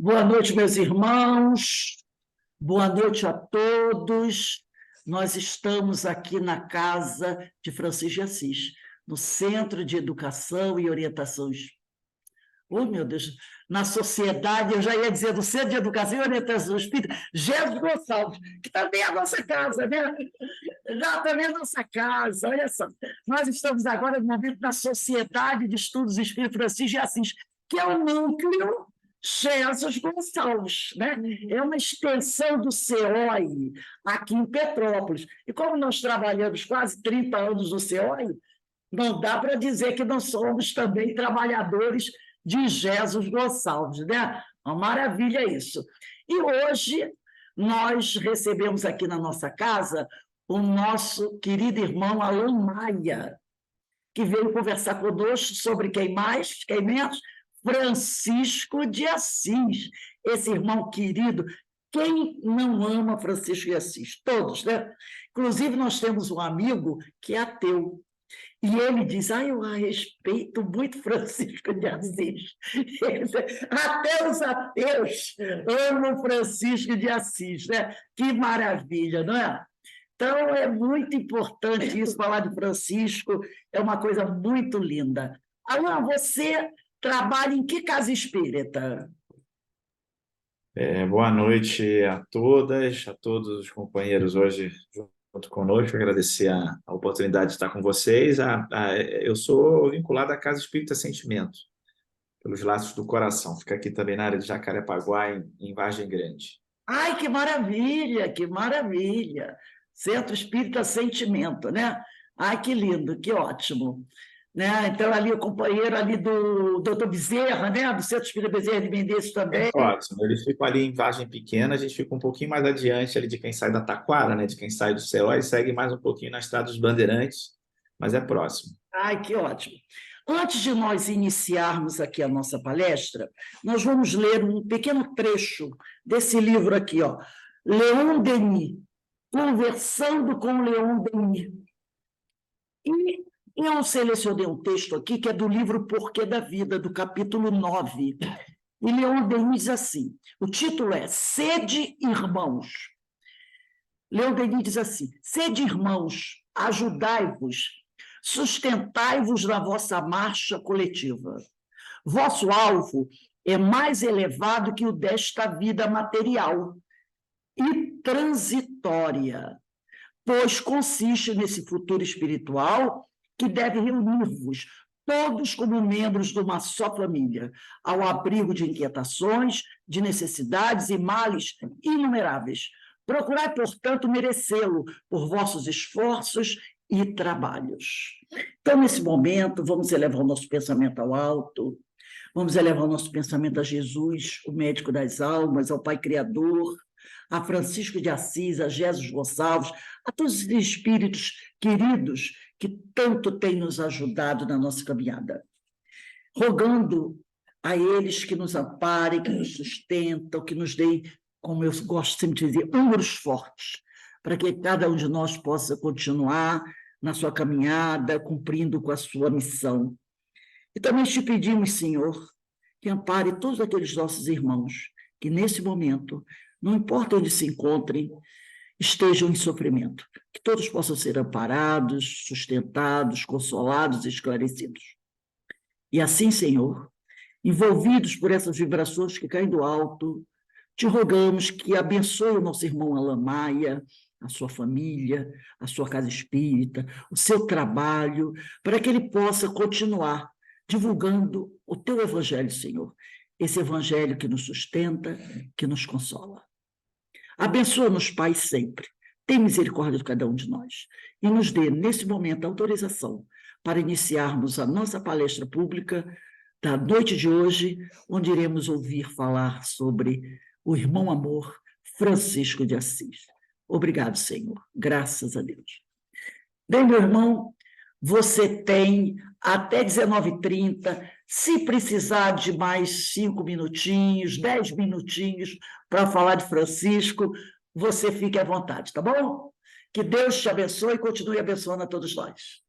Boa noite, meus irmãos. Boa noite a todos. Nós estamos aqui na casa de Francisco de Assis, no Centro de Educação e Orientação. Oh, meu Deus, na sociedade, eu já ia dizer, do Centro de Educação e Orientação Espírita, Jesus Gonçalves, que também é a nossa casa, né? Já também é a nossa casa, olha só. Nós estamos agora no momento da Sociedade de Estudos Espíritas Francisco de Assis, que é o núcleo Jesus Gonçalves, né? É uma extensão do CEOI aqui em Petrópolis. E como nós trabalhamos quase 30 anos no CEOI, não dá para dizer que não somos também trabalhadores de Jesus Gonçalves, né? Uma maravilha isso. E hoje nós recebemos aqui na nossa casa o nosso querido irmão Alain Maia, que veio conversar conosco sobre quem mais, quem menos? Francisco de Assis, esse irmão querido. Quem não ama Francisco de Assis? Todos, né? Inclusive, nós temos um amigo que é ateu, e ele diz, eu respeito muito Francisco de Assis. Até os ateus amam Francisco de Assis, né? Que maravilha, não é? Então, é muito importante isso, falar de Francisco, é uma coisa muito linda. Alain, você trabalha em que casa espírita? Boa noite a todas, a todos os companheiros hoje junto conosco. Agradecer a oportunidade de estar com vocês. Eu sou vinculado à Casa Espírita Sentimento, pelos Laços do Coração. Fica aqui também na área de Jacarepaguá, em Vargem Grande. Ai, que maravilha, que maravilha! Centro Espírita Sentimento, né? Ai, que lindo, que ótimo. Né? Então, ali o companheiro ali do doutor Bezerra, né? Do Centro Espírita Bezerra de Menezes também. Ótimo. Eles ficam ali em Vargem Pequena, a gente fica um pouquinho mais adiante ali de quem sai da Taquara, né? De quem sai do Céu, e segue mais um pouquinho na Estrada dos Bandeirantes, mas é próximo. Ai, que ótimo. Antes de nós iniciarmos aqui a nossa palestra, nós vamos ler um pequeno trecho desse livro aqui, ó, Leon Denis, Conversando com Leon Denis. E eu selecionei um texto aqui que é do livro Porquê da Vida, do capítulo 9. E Leon Denis diz assim, o título é Sede Irmãos. Leon Denis diz assim, Sede irmãos, ajudai-vos, sustentai-vos na vossa marcha coletiva. Vosso alvo é mais elevado que o desta vida material e transitória, pois consiste nesse futuro espiritual que deve reunir-vos todos como membros de uma só família, ao abrigo de inquietações, de necessidades e males inumeráveis. Procurai, portanto, merecê-lo por vossos esforços e trabalhos. Então, nesse momento, vamos elevar o nosso pensamento ao alto, vamos elevar o nosso pensamento a Jesus, o médico das almas, ao Pai Criador, a Francisco de Assis, a Jesus Gonçalves, a todos os espíritos queridos que tanto têm nos ajudado na nossa caminhada. Rogando a eles que nos amparem, que nos sustentam, que nos deem, como eu gosto sempre de dizer, ombros fortes, para que cada um de nós possa continuar na sua caminhada, cumprindo com a sua missão. E também te pedimos, Senhor, que ampare todos aqueles nossos irmãos que, nesse momento, não importa onde se encontrem, estejam em sofrimento, que todos possam ser amparados, sustentados, consolados e esclarecidos. E assim, Senhor, envolvidos por essas vibrações que caem do alto, te rogamos que abençoe o nosso irmão Alain Maia, a sua família, a sua casa espírita, o seu trabalho, para que ele possa continuar divulgando o teu evangelho, Senhor, esse evangelho que nos sustenta, que nos consola. Abençoa-nos, Pai, sempre. Tem misericórdia de cada um de nós. E nos dê, nesse momento, a autorização para iniciarmos a nossa palestra pública da noite de hoje, onde iremos ouvir falar sobre o irmão amor Francisco de Assis. Obrigado, Senhor. Graças a Deus. Bem, meu irmão, você tem até 19h30, se precisar de mais 5 minutinhos, 10 minutinhos para falar de Francisco, você fique à vontade, tá bom? Que Deus te abençoe e continue abençoando a todos nós.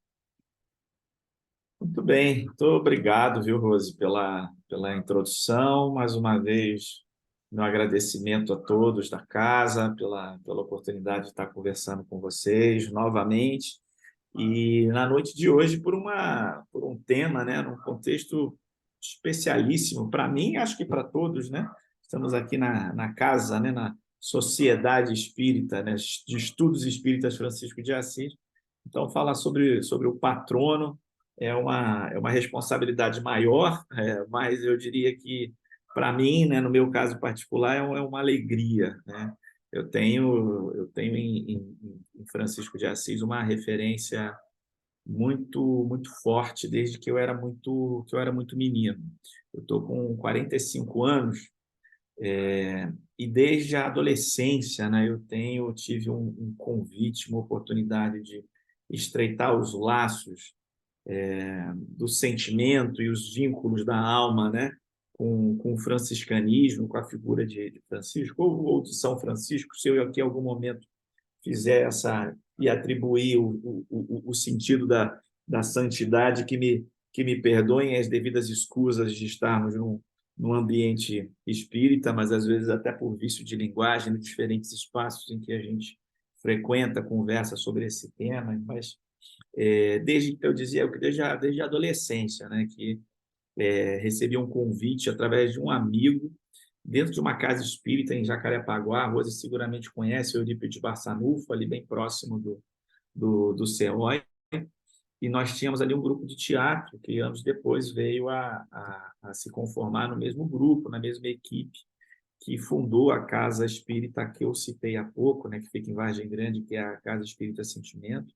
Muito bem, muito obrigado, viu, Rose, pela introdução. Mais uma vez, meu agradecimento a todos da casa pela oportunidade de estar conversando com vocês novamente. E na noite de hoje, por um tema, né, num contexto especialíssimo, para mim, acho que para todos, né? Estamos aqui na casa, né, na Sociedade Espírita, né, de Estudos Espíritas Francisco de Assis. Então, falar sobre o patrono é uma responsabilidade maior, mas eu diria que, para mim, né, no meu caso particular, é uma alegria, né? Eu tenho em Francisco de Assis uma referência muito forte desde que eu era muito menino. Eu estou com 45 anos, e desde a adolescência, né, eu tive um convite, uma oportunidade de estreitar os laços do sentimento e os vínculos da alma, né, com o franciscanismo, com a figura de Francisco ou de São Francisco. Se eu aqui em algum momento fizer essa e atribuir o sentido da santidade, que me perdoem as devidas escusas de estarmos num ambiente espírita, mas às vezes até por vício de linguagem, em diferentes espaços em que a gente frequenta, conversa sobre esse tema, mas desde que eu dizia, desde a adolescência, né, que recebi um convite através de um amigo dentro de uma casa espírita em Jacarepaguá. A Rose seguramente conhece, o Eurípides Barçanufo, ali bem próximo do CEOI, e nós tínhamos ali um grupo de teatro que anos depois veio a se conformar no mesmo grupo, na mesma equipe que fundou a Casa Espírita que eu citei há pouco, né, que fica em Vargem Grande, que é a Casa Espírita Sentimento.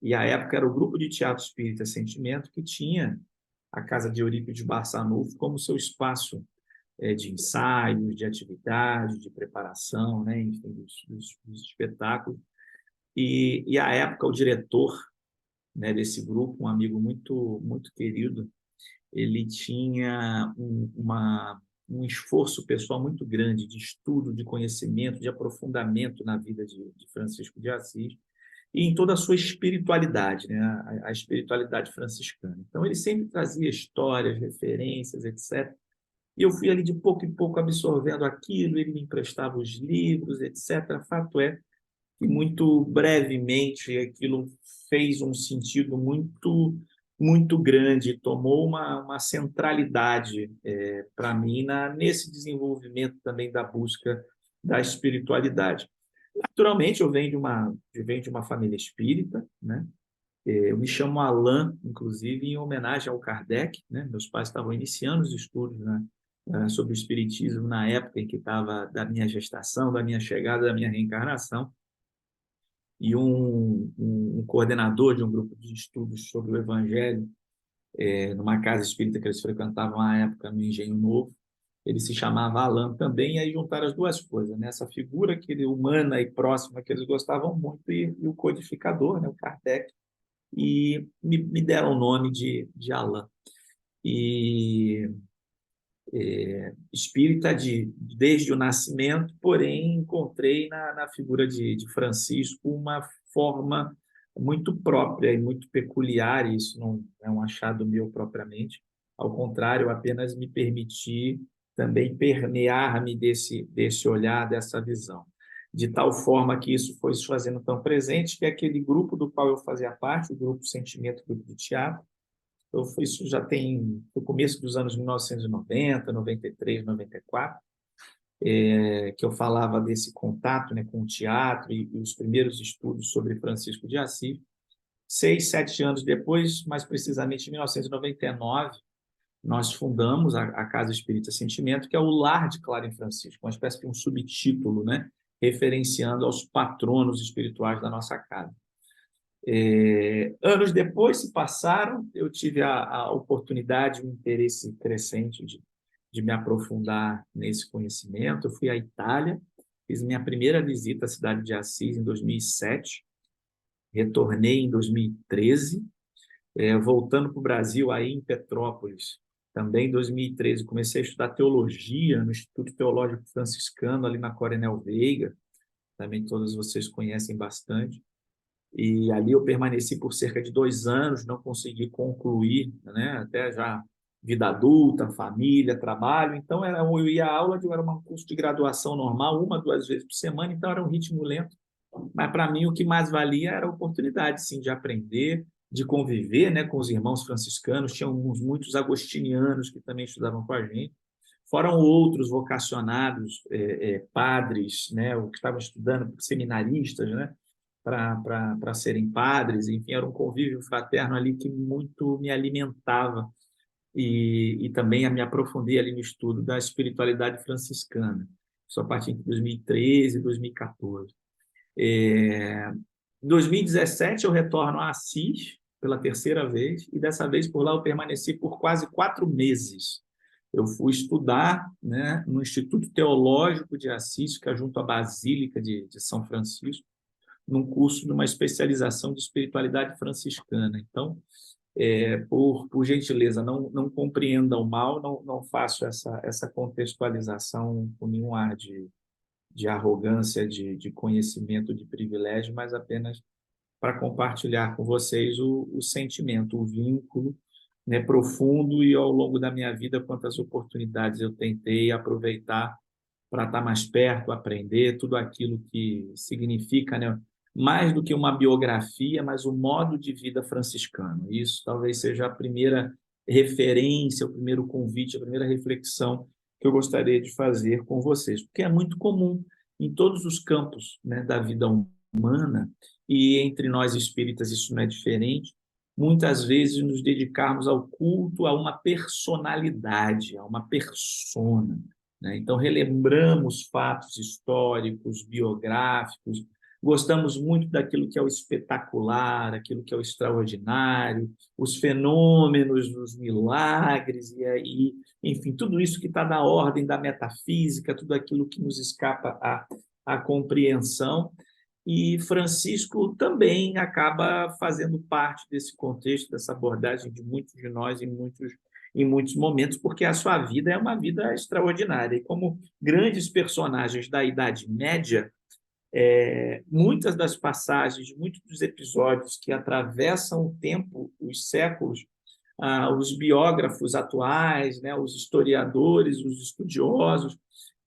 E à época era o grupo de teatro Espírita Sentimento que tinha a Casa de Eurípides Barçanufo como seu espaço de ensaios, de atividade, de preparação, né, enfim, dos espetáculos. À época, o diretor, né, desse grupo, um amigo muito querido, ele tinha um esforço pessoal muito grande de estudo, de conhecimento, de aprofundamento na vida de Francisco de Assis e em toda a sua espiritualidade, né, a espiritualidade franciscana. Então, ele sempre trazia histórias, referências, etc. E eu fui ali de pouco em pouco absorvendo aquilo, ele me emprestava os livros, etc. Fato é que muito brevemente aquilo fez um sentido muito grande, tomou uma centralidade para mim nesse desenvolvimento também da busca da espiritualidade. Naturalmente, eu venho de uma família espírita, né? Eu me chamo Alain, inclusive, em homenagem ao Kardec, né? Meus pais estavam iniciando os estudos, né, sobre o espiritismo na época em que estava da minha gestação, da minha chegada, da minha reencarnação, e um coordenador de um grupo de estudos sobre o Evangelho, numa casa espírita que eles frequentavam à época no Engenho Novo, ele se chamava Alain também, e aí juntaram as duas coisas, né? Essa figura humana e próxima que eles gostavam muito, e o codificador, né, o Kardec, e me deram o nome de Alain. E espírita desde o nascimento, porém encontrei na figura de Francisco uma forma muito própria e muito peculiar, e isso não é um achado meu propriamente, ao contrário, eu apenas me permiti também permear-me desse olhar, dessa visão, de tal forma que isso foi se fazendo tão presente que aquele grupo do qual eu fazia parte, o Grupo Sentimento, Grupo de Teatro, isso já tem no começo dos anos 1990, 93, 94, que eu falava desse contato, né, com o teatro e os primeiros estudos sobre Francisco de Assis. 6, 7 anos depois, mais precisamente em 1999, nós fundamos a Casa Espírita Sentimento, que é o lar de Clara em Francisco, uma espécie de um subtítulo, né, referenciando aos patronos espirituais da nossa casa. Anos depois se passaram, eu tive a oportunidade, um interesse crescente de me aprofundar nesse conhecimento. Eu fui à Itália, fiz minha primeira visita à cidade de Assis em 2007, retornei em 2013, voltando para o Brasil, aí em Petrópolis, também em 2013, comecei a estudar teologia no Instituto Teológico Franciscano, ali na Coronel Veiga, também todos vocês conhecem bastante. E ali eu permaneci por cerca de 2 anos, não consegui concluir, né? Até já vida adulta, família, trabalho. Então, eu ia à aula, era um curso de graduação normal, 1, 2 vezes por semana, então era um ritmo lento. Mas, para mim, o que mais valia era a oportunidade, sim, de aprender, de conviver, né, com os irmãos franciscanos. Tinha muitos agostinianos que também estudavam com a gente. Foram outros vocacionados, padres, né, o que estavam estudando, seminaristas, né, para serem padres. Enfim, era um convívio fraterno ali que muito me alimentava e também me aprofundei ali no estudo da espiritualidade franciscana. Só a partir de 2013 e 2014. Em 2017, eu retorno a Assis pela terceira vez, e dessa vez por lá eu permaneci por quase 4 meses. Eu fui estudar, né, no Instituto Teológico de Assis, que é junto à Basílica de São Francisco, num curso de uma especialização de espiritualidade franciscana. Então, por gentileza, não compreendam mal, não faço essa contextualização com nenhum ar de arrogância, de conhecimento, de privilégio, mas apenas para compartilhar com vocês o sentimento, o vínculo, né, profundo, e ao longo da minha vida, quantas oportunidades eu tentei aproveitar para estar mais perto, aprender tudo aquilo que significa, né, mais do que uma biografia, mas o modo de vida franciscano. Isso talvez seja a primeira referência, o primeiro convite, a primeira reflexão que eu gostaria de fazer com vocês, porque é muito comum em todos os campos, né, da vida humana, e entre nós espíritas isso não é diferente, muitas vezes nos dedicarmos ao culto a uma personalidade, a uma persona, né? Então, relembramos fatos históricos, biográficos, gostamos muito daquilo que é o espetacular, aquilo que é o extraordinário, os fenômenos, os milagres, e aí, enfim, tudo isso que está na ordem da metafísica, tudo aquilo que nos escapa à compreensão. E Francisco também acaba fazendo parte desse contexto, dessa abordagem de muitos de nós em muitos momentos, porque a sua vida é uma vida extraordinária. E como grandes personagens da Idade Média, muitas das passagens, muitos dos episódios que atravessam o tempo, os séculos, os biógrafos atuais, né, os historiadores, os estudiosos,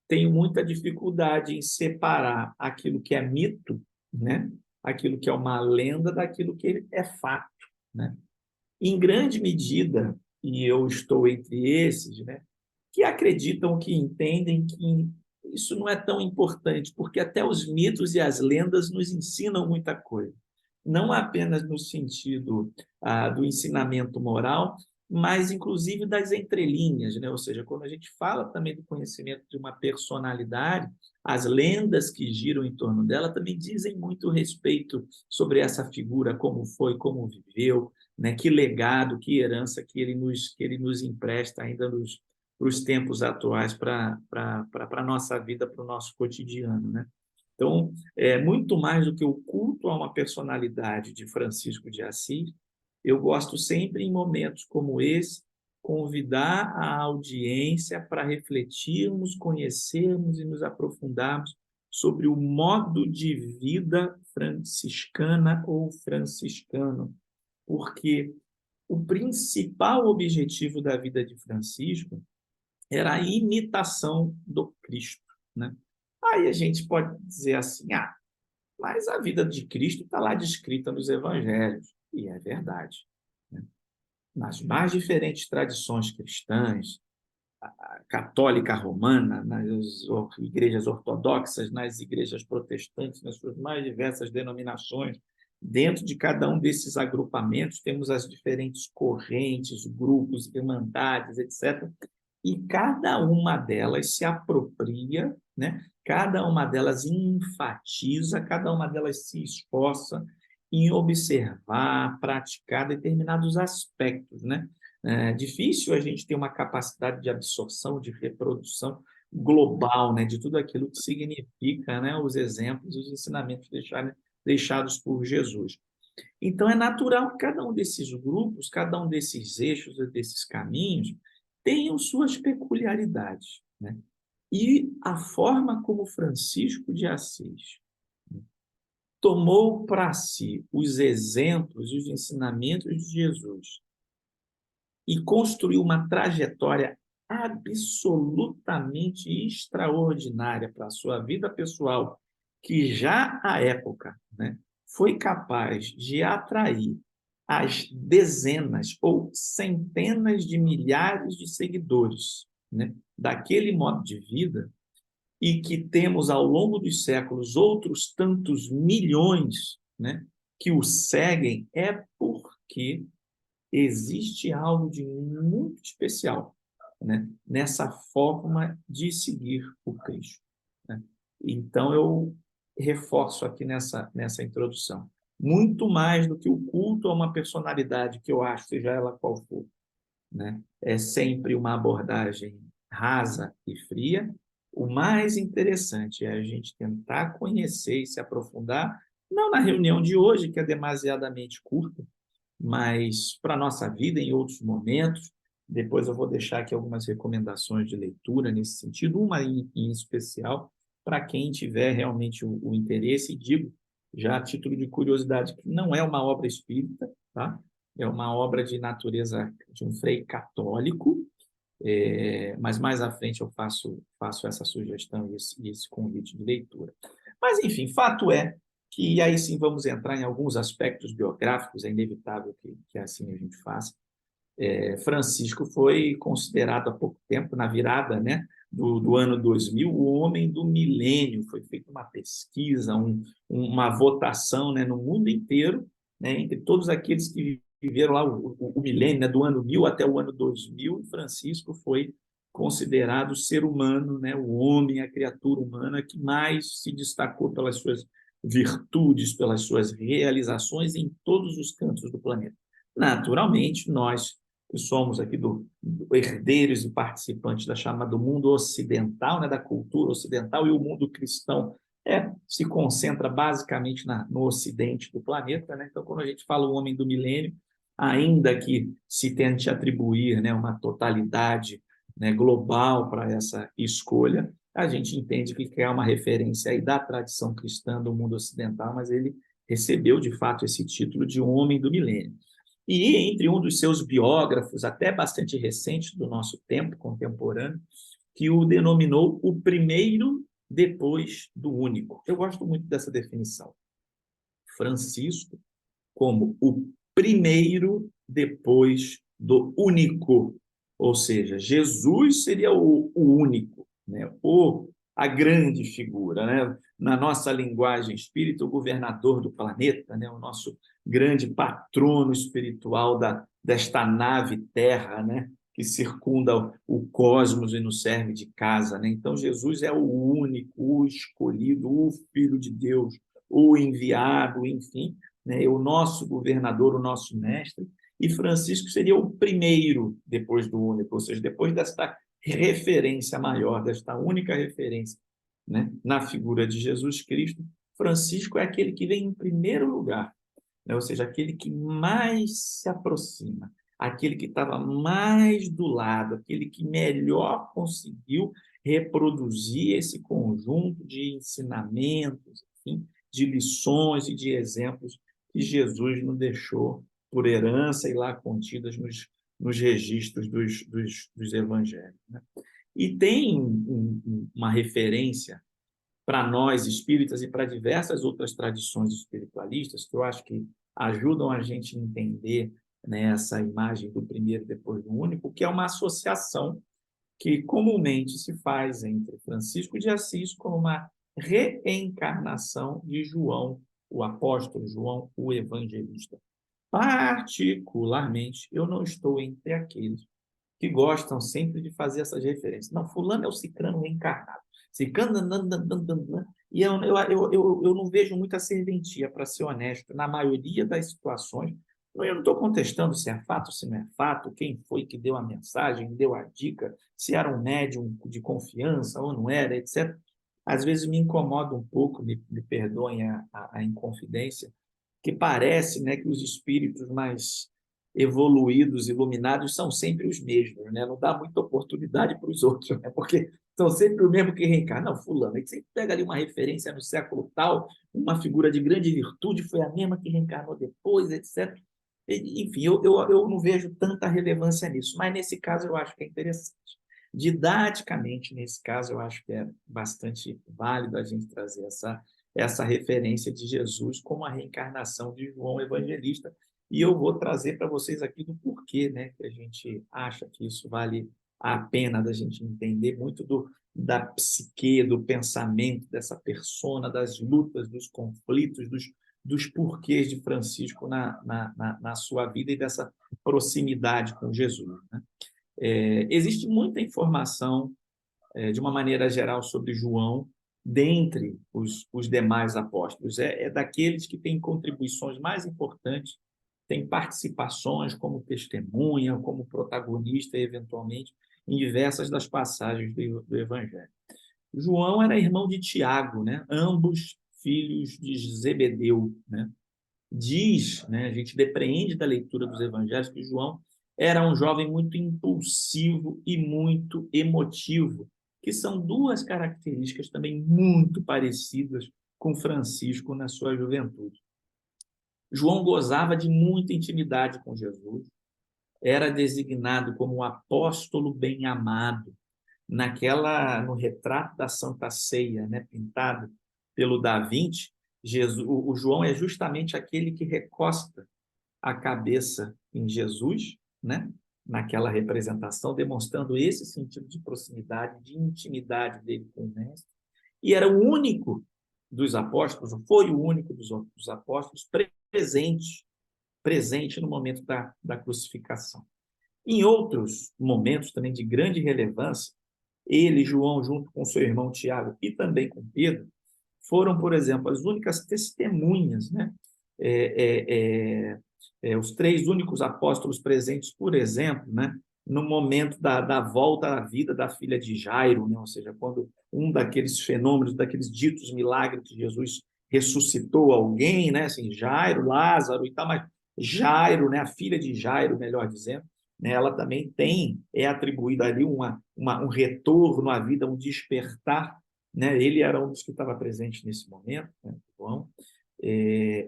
têm muita dificuldade em separar aquilo que é mito, né, aquilo que é uma lenda, daquilo que é fato, né? Em grande medida, e eu estou entre esses, né, que acreditam, que entendem que isso não é tão importante, porque até os mitos e as lendas nos ensinam muita coisa. Não apenas no sentido do ensinamento moral, mas inclusive das entrelinhas, né? Ou seja, quando a gente fala também do conhecimento de uma personalidade, as lendas que giram em torno dela também dizem muito respeito sobre essa figura, como foi, como viveu, né? Que legado, que herança que ele nos empresta ainda para os tempos atuais, para a nossa vida, para o nosso cotidiano, né? Então, muito mais do que o culto a uma personalidade de Francisco de Assis, eu gosto sempre, em momentos como esse, convidar a audiência para refletirmos, conhecermos e nos aprofundarmos sobre o modo de vida franciscana ou franciscano, porque o principal objetivo da vida de Francisco era a imitação do Cristo, né? Aí a gente pode dizer assim, mas a vida de Cristo está lá descrita nos evangelhos, e é verdade, né? Nas mais diferentes tradições cristãs, a católica romana, nas igrejas ortodoxas, nas igrejas protestantes, nas suas mais diversas denominações, dentro de cada um desses agrupamentos temos as diferentes correntes, grupos, irmandades, etc. E cada uma delas se apropria, né? Cada uma delas enfatiza, cada uma delas se esforça em observar, praticar determinados aspectos, né? É difícil a gente ter uma capacidade de absorção, de reprodução global, né? De tudo aquilo que significa, né? Os exemplos, os ensinamentos deixados por Jesus. Então, é natural que cada um desses grupos, cada um desses eixos, desses caminhos, tenham suas peculiaridades, né? E a forma como Francisco de Assis tomou para si os exemplos e os ensinamentos de Jesus e construiu uma trajetória absolutamente extraordinária para a sua vida pessoal, que já à época, né, foi capaz de atrair as dezenas ou centenas de milhares de seguidores, né, daquele modo de vida, e que temos ao longo dos séculos outros tantos milhões, né, que o seguem, é porque existe algo de muito especial, né, nessa forma de seguir o Cristo, né? Então, eu reforço aqui nessa introdução. Muito mais do que o culto a uma personalidade que eu acho, seja ela qual for, né? É sempre uma abordagem rasa e fria. O mais interessante é a gente tentar conhecer e se aprofundar, não na reunião de hoje, que é demasiadamente curta, mas para a nossa vida em outros momentos. Depois eu vou deixar aqui algumas recomendações de leitura nesse sentido, uma em especial, para quem tiver realmente o interesse, e digo já a título de curiosidade, que não é uma obra espírita, tá? É uma obra de natureza de um frei católico, mas mais à frente eu faço essa sugestão e esse convite de leitura. Mas, enfim, fato é que aí sim vamos entrar em alguns aspectos biográficos, é inevitável que assim a gente faça. Francisco foi considerado há pouco tempo, na virada, né, do ano 2000, o homem do milênio. Foi feita uma pesquisa, uma votação, né, no mundo inteiro, né, entre todos aqueles que viveram lá o milênio, né, do ano 1000 até o ano 2000, Francisco foi considerado o ser humano, né, o homem, a criatura humana que mais se destacou pelas suas virtudes, pelas suas realizações em todos os cantos do planeta. Naturalmente, nós que somos aqui do herdeiros e participantes da chamada mundo ocidental, né, da cultura ocidental, e o mundo cristão se concentra basicamente no ocidente do planeta, né? Então, quando a gente fala o homem do milênio, ainda que se tente atribuir, né, uma totalidade, né, global para essa escolha, a gente entende que é uma referência aí da tradição cristã do mundo ocidental, mas ele recebeu de fato esse título de homem do milênio. E entre um dos seus biógrafos, até bastante recente do nosso tempo contemporâneo, que o denominou o primeiro depois do único. Eu gosto muito dessa definição. Francisco como o primeiro depois do único, ou seja, Jesus seria o único, né? A grande figura, né? Na nossa linguagem espírita, o governador do planeta, né? O nosso grande patrono espiritual desta nave Terra, né? Que circunda o cosmos e nos serve de casa, né? Então, Jesus é o único, o escolhido, o Filho de Deus, o enviado, enfim, né, o nosso governador, o nosso mestre, e Francisco seria o primeiro depois do único, ou seja, depois desta referência maior, desta única referência, né, na figura de Jesus Cristo. Francisco é aquele que vem em primeiro lugar, né, ou seja, aquele que mais se aproxima, aquele que estava mais do lado, aquele que melhor conseguiu reproduzir esse conjunto de ensinamentos, enfim, de lições e de exemplos que Jesus nos deixou por herança e lá contidas nos registros dos evangelhos, né? E tem uma referência para nós espíritas e para diversas outras tradições espiritualistas que eu acho que ajudam a gente a entender, né, essa imagem do primeiro depois do único, que é uma associação que comumente se faz entre Francisco de Assis como uma reencarnação de João, o apóstolo João, o evangelista. Particularmente, eu não estou entre aqueles que gostam sempre de fazer essas referências. Não, fulano é o cicrano reencarnado. Cicrano, e eu não vejo muita serventia, para ser honesto, na maioria das situações. Eu não estou contestando se é fato, se não é fato, quem foi que deu a mensagem, deu a dica, se era um médium de confiança ou não era, etc. Às vezes me incomoda um pouco, me perdoem a inconfidência, que parece, né, que os espíritos mais evoluídos, iluminados, são sempre os mesmos, né? Não dá muita oportunidade para os outros, né? Porque são sempre o mesmo que reencarna. Não, fulano, aí você pega ali uma referência no século tal, uma figura de grande virtude, foi a mesma que reencarnou depois, etc. enfim, eu não vejo tanta relevância nisso, mas nesse caso eu acho que é interessante. Didaticamente, nesse caso, eu acho que é bastante válido a gente trazer essa referência de Jesus como a reencarnação de João Evangelista, e eu vou trazer para vocês aqui do porquê, né, que a gente acha que isso vale a pena da gente entender muito da psique, do pensamento, dessa persona, das lutas, dos conflitos, dos porquês de Francisco na sua vida e dessa proximidade com Jesus, né? Existe muita informação, de uma maneira geral, sobre João, dentre os demais apóstolos. É daqueles que têm contribuições mais importantes, tem participações como testemunha, como protagonista, eventualmente, em diversas das passagens do Evangelho. João era irmão de Tiago, né? Ambos filhos de Zebedeu, né? Diz, né, a gente depreende da leitura dos evangelhos que João era um jovem muito impulsivo e muito emotivo, que são duas características também muito parecidas com Francisco na sua juventude. João gozava de muita intimidade com Jesus, era designado como o apóstolo bem-amado, no retrato da Santa Ceia, né, pintado pelo Da Vinci. O João é justamente aquele que recosta a cabeça em Jesus, né, naquela representação, demonstrando esse sentido de proximidade, de intimidade dele com o Mestre. E era o único dos apóstolos, foi o único dos apóstolos presente no momento da crucificação. Em outros momentos também de grande relevância, ele, João, junto com seu irmão Tiago e também com Pedro, foram, por exemplo, as únicas testemunhas, né? Os três únicos apóstolos presentes, por exemplo, né? No momento da volta à vida da filha de Jairo, né? Ou seja, quando um daqueles fenômenos, daqueles ditos milagres que Jesus ressuscitou alguém, né? Assim, Jairo, Lázaro e tal, mas Jairo, né? A filha de Jairo, melhor dizendo, né? Ela também é atribuída ali um retorno à vida, um despertar, né? Ele era um dos que estava presente nesse momento, né? João.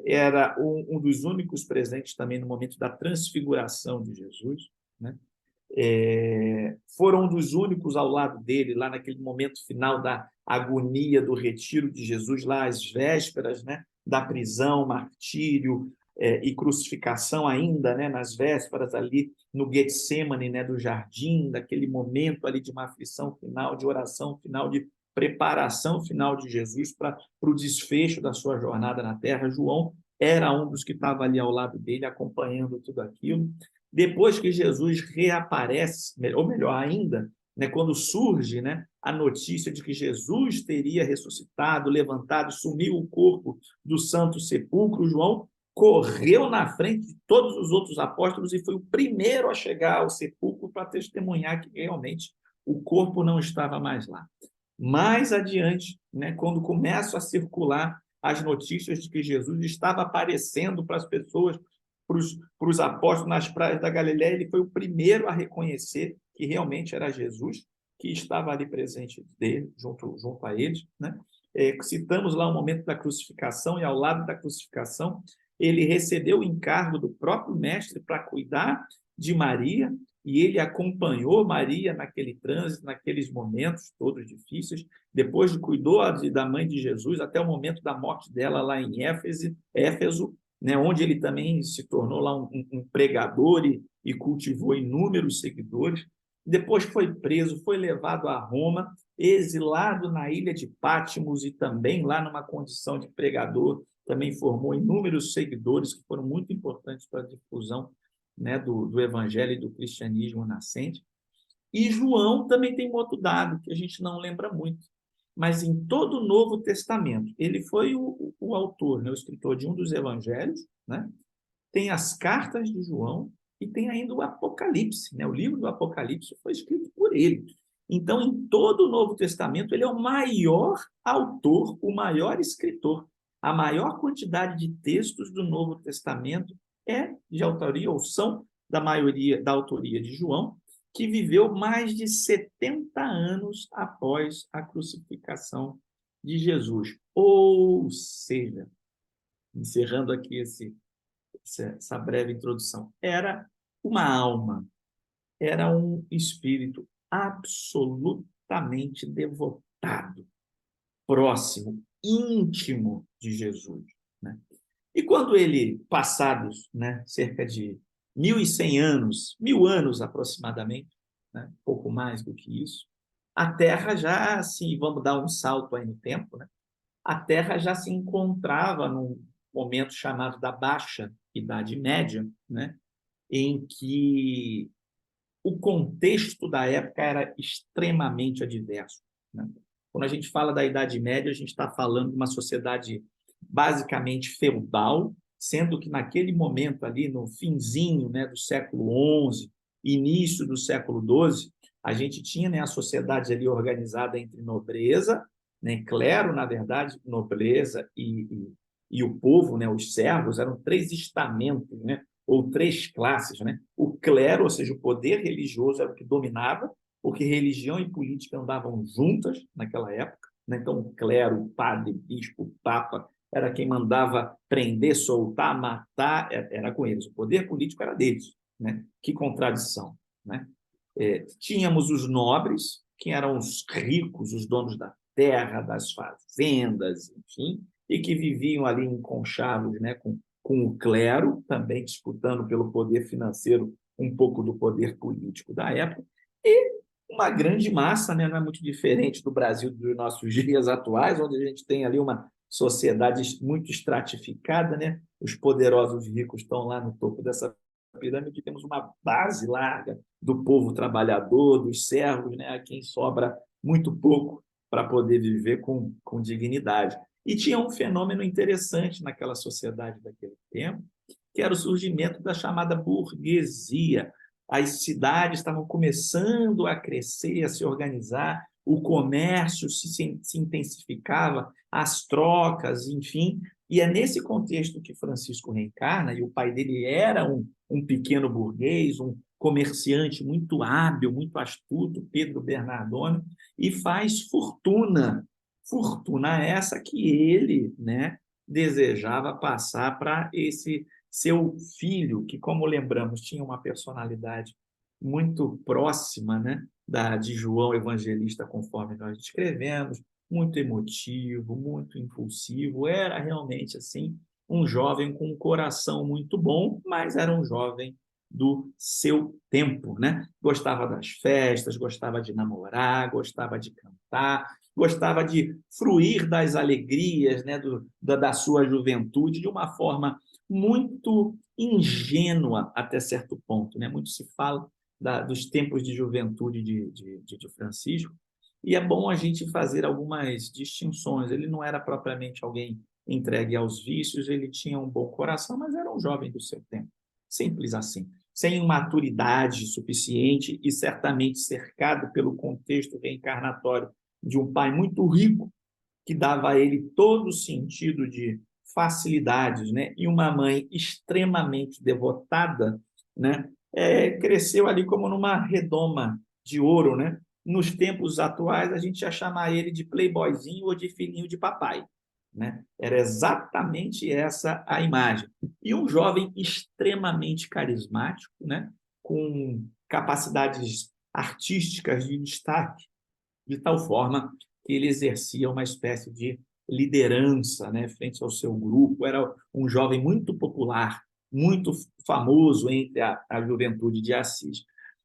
Era um dos únicos presentes também no momento da transfiguração de Jesus, né? Foram um dos únicos ao lado dele, lá naquele momento final da agonia do retiro de Jesus, lá às vésperas, né, da prisão, martírio e crucificação ainda, né, nas vésperas ali no Getsemane, né, do jardim, daquele momento ali de uma aflição final, de oração final, de preparação final de Jesus para o desfecho da sua jornada na terra. João era um dos que estava ali ao lado dele, acompanhando tudo aquilo. Depois que Jesus reaparece, ou melhor ainda, né, quando surge, né, a notícia de que Jesus teria ressuscitado, levantado, sumiu o corpo do Santo Sepulcro, João correu na frente de todos os outros apóstolos e foi o primeiro a chegar ao sepulcro para testemunhar que realmente o corpo não estava mais lá. Mais adiante, né, quando começam a circular as notícias de que Jesus estava aparecendo para as pessoas, para os apóstolos nas praias da Galiléia, ele foi o primeiro a reconhecer que realmente era Jesus que estava ali presente dele, junto a eles, né? Citamos lá o momento da crucificação, e ao lado da crucificação ele recebeu o encargo do próprio mestre para cuidar de Maria, e ele acompanhou Maria naquele trânsito, naqueles momentos todos difíceis. Depois cuidou da mãe de Jesus até o momento da morte dela lá em Éfeso, né, onde ele também se tornou lá um pregador e cultivou inúmeros seguidores. Depois foi preso, foi levado a Roma, exilado na ilha de Patmos e também lá numa condição de pregador, também formou inúmeros seguidores que foram muito importantes para a difusão, né, do evangelho e do cristianismo nascente. E João também tem um outro dado que a gente não lembra muito, mas em todo o Novo Testamento, ele foi o autor, né, o escritor de um dos evangelhos, né? Tem as cartas de João e tem ainda o Apocalipse, né? O livro do Apocalipse foi escrito por ele. Então, em todo o Novo Testamento, ele é o maior autor, o maior escritor. A maior quantidade de textos do Novo Testamento é de autoria, ou são da autoria de João, que viveu mais de 70 anos após a crucificação de Jesus. Ou seja, encerrando aqui essa breve introdução. Era uma alma, era um espírito absolutamente devotado, próximo, íntimo de Jesus, né? E quando ele, passados, né, cerca de 1.100 anos, 1.000 anos aproximadamente, né, pouco mais do que isso, a Terra já, assim, vamos dar um salto aí no tempo, né? A Terra já se encontrava num momento chamado da Baixa Idade Média, né? Em que o contexto da época era extremamente adverso, né? Quando a gente fala da Idade Média, a gente está falando de uma sociedade basicamente feudal, sendo que naquele momento ali, no finzinho, né, do século XI, início do século XII, a gente tinha, né, a sociedade ali organizada entre nobreza, né, clero, na verdade, nobreza e o povo, né, os servos, eram três estamentos, né, ou três classes, né? O clero, ou seja, o poder religioso era o que dominava, porque religião e política andavam juntas naquela época, né? Então, o clero, o padre, o bispo, o papa, era quem mandava prender, soltar, matar, era com eles. O poder político era deles, né? Que contradição, né? Tínhamos os nobres, que eram os ricos, os donos da terra, das fazendas, enfim, e que viviam ali em conchavos, né, com o clero, também disputando pelo poder financeiro um pouco do poder político da época, e uma grande massa, né, não é muito diferente do Brasil dos nossos dias atuais, onde a gente tem ali uma sociedade muito estratificada, né? Os poderosos ricos estão lá no topo dessa pirâmide, temos uma base larga do povo trabalhador, dos servos, né, a quem sobra muito pouco para poder viver com dignidade. E tinha um fenômeno interessante naquela sociedade daquele tempo, que era o surgimento da chamada burguesia. As cidades estavam começando a crescer, a se organizar, o comércio se intensificava, as trocas, enfim. E é nesse contexto que Francisco reencarna, e o pai dele era um pequeno burguês, um comerciante muito hábil, muito astuto, Pedro Bernardone, e faz fortuna. Fortuna essa que ele, né, desejava passar para esse seu filho, que, como lembramos, tinha uma personalidade muito próxima, né, de João Evangelista, conforme nós descrevemos, muito emotivo, muito impulsivo, era realmente assim um jovem com um coração muito bom, mas era um jovem do seu tempo, né? Gostava das festas, gostava de namorar, gostava de cantar, gostava de fruir das alegrias, né, da sua juventude de uma forma muito ingênua até certo ponto, né? Muito se fala dos tempos de juventude de Francisco, e é bom a gente fazer algumas distinções. Ele não era propriamente alguém entregue aos vícios, ele tinha um bom coração, mas era um jovem do seu tempo. Simples assim. Sem maturidade suficiente e certamente cercado pelo contexto reencarnatório de um pai muito rico, que dava a ele todo o sentido de facilidades, né? E uma mãe extremamente devotada, né? Cresceu ali como numa redoma de ouro, né? Nos tempos atuais, a gente ia chamar ele de playboyzinho ou de filhinho de papai, né? Era exatamente essa a imagem. E um jovem extremamente carismático, né? Com capacidades artísticas de destaque, de tal forma que ele exercia uma espécie de liderança, né, frente ao seu grupo. Era um jovem muito popular, muito famoso entre a juventude de Assis.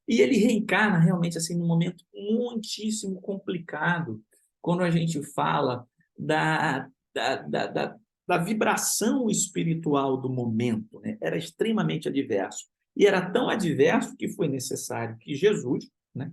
E ele reencarna realmente assim num momento muitíssimo complicado, quando a gente fala da vibração espiritual do momento, né? Era extremamente adverso. E era tão adverso que foi necessário que Jesus, né,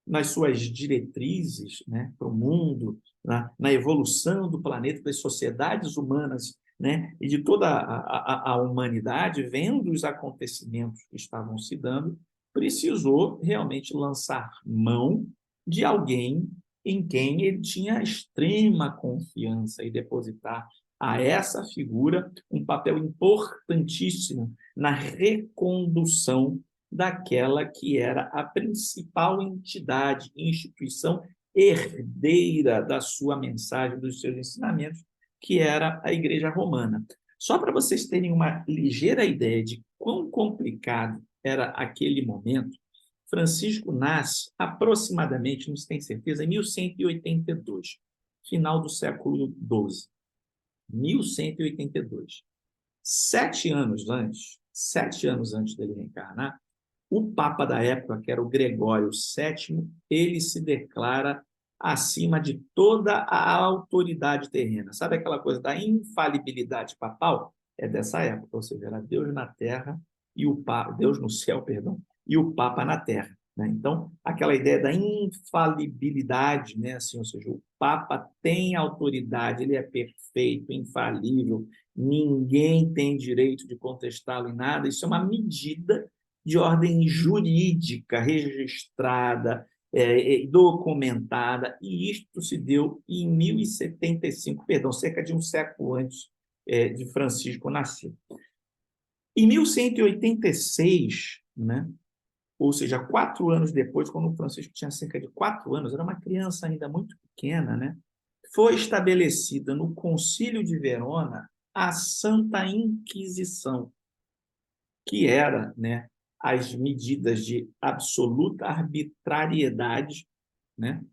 nas suas diretrizes, né, para o mundo, na evolução do planeta, das sociedades humanas, né, e de toda a humanidade, vendo os acontecimentos que estavam se dando, precisou realmente lançar mão de alguém em quem ele tinha extrema confiança e depositar a essa figura um papel importantíssimo na recondução daquela que era a principal entidade, instituição herdeira da sua mensagem, dos seus ensinamentos, que era a Igreja Romana. Só para vocês terem uma ligeira ideia de quão complicado era aquele momento, Francisco nasce aproximadamente, não se tem certeza, em 1182, final do século XII. 1182. 7 anos antes dele reencarnar, o Papa da época, que era o Gregório VII, ele se declara acima de toda a autoridade terrena. Sabe aquela coisa da infalibilidade papal? É dessa época, ou seja, era Deus na terra e o Papa, Deus no céu, perdão, e o Papa na terra. Né? Então, aquela ideia da infalibilidade, né? Assim, ou seja, o Papa tem autoridade, ele é perfeito, infalível, ninguém tem direito de contestá-lo em nada. Isso é uma medida de ordem jurídica, registrada, documentada, e isto se deu em 1075, perdão, cerca de um século antes de Francisco nascer. Em 1186, né, ou seja, 4 anos depois, quando o Francisco tinha cerca de 4 anos, era uma criança ainda muito pequena, né, foi estabelecida no Concílio de Verona a Santa Inquisição, que era, né, as medidas de absoluta arbitrariedade, né,